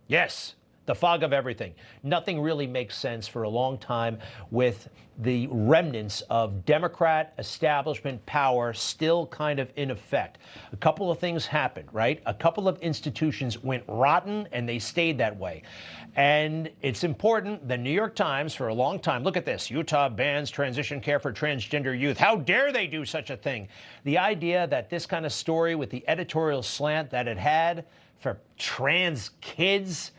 Yes, the fog of everything. Nothing really makes sense for a long time with the remnants of Democrat establishment power still kind of in effect. A couple of things happened, right? A couple of institutions went rotten and they stayed that way. And it's important. The New York Times, for a long time, look at this. Utah bans transition care for transgender youth. How dare they do such a thing? The idea that this kind of story with the editorial slant that it had for trans kids,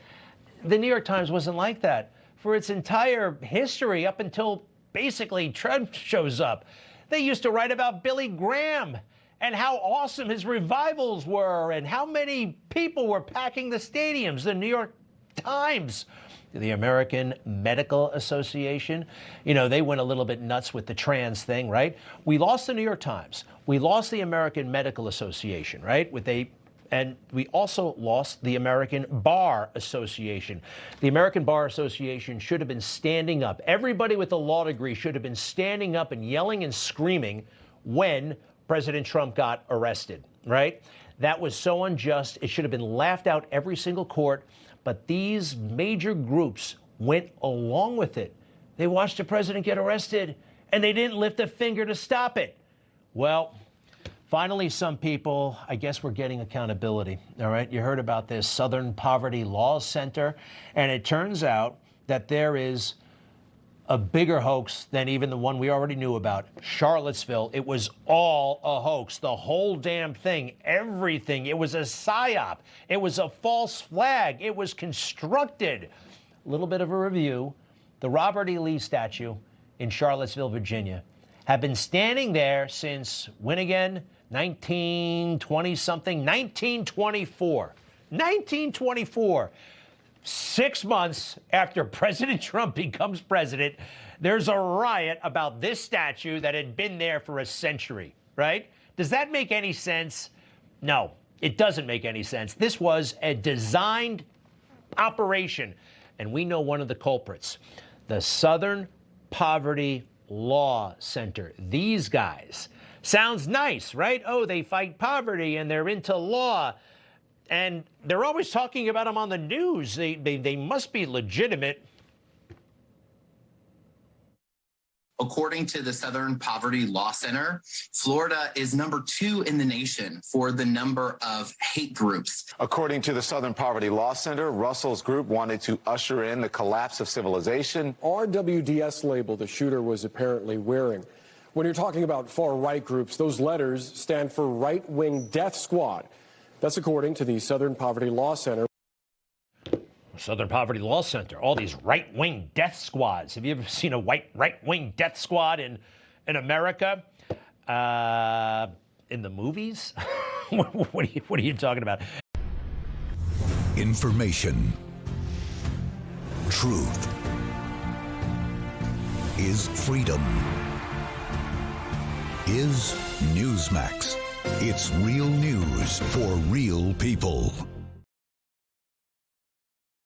the New York Times wasn't like that. For its entire history, up until basically Trump shows up, they used to write about Billy Graham and how awesome his revivals were and how many people were packing the stadiums. The New York Times, the American Medical Association, you know, they went a little bit nuts with the trans thing, right? We lost the New York Times. We lost the American Medical Association, right? And we also lost the American Bar Association. The American Bar Association should have been standing up. Everybody with a law degree should have been standing up and yelling and screaming when President Trump got arrested, right? That was so unjust. It should have been laughed out every single court. But these major groups went along with it. They watched the president get arrested, and they didn't lift a finger to stop it. Well, finally, some people, I guess, were getting accountability, all right? You heard about this Southern Poverty Law Center, and it turns out that there is a bigger hoax than even the one we already knew about. Charlottesville, it was all a hoax. The whole damn thing, everything. It was a psyop. It was a false flag. It was constructed. A little bit of a review. The Robert E. Lee statue in Charlottesville, Virginia, have been standing there since when again? 1920-something? 1924. 1924. 6 months after President Trump becomes president, there's a riot about this statue that had been there for a century, right? Does that make any sense? No, it doesn't make any sense. This was a designed operation, and we know one of the culprits, the Southern Poverty Law Center. These guys. Sounds nice, right? Oh, they fight poverty and they're into law. And they're always talking about them on the news. They must be legitimate. According to the Southern Poverty Law Center, Florida is number 2 in the nation for the number of hate groups. According to the Southern Poverty Law Center, Russell's group wanted to usher in the collapse of civilization. RWDS label the shooter was apparently wearing. When you're talking about far-right groups, those letters stand for Right-Wing Death Squad. That's according to the Southern Poverty Law Center. Southern Poverty Law Center, all these right-wing death squads. Have you ever seen a right-wing death squad in America? In the movies? What are you talking about? Information. Truth is freedom. Is Newsmax. It's real news for real people.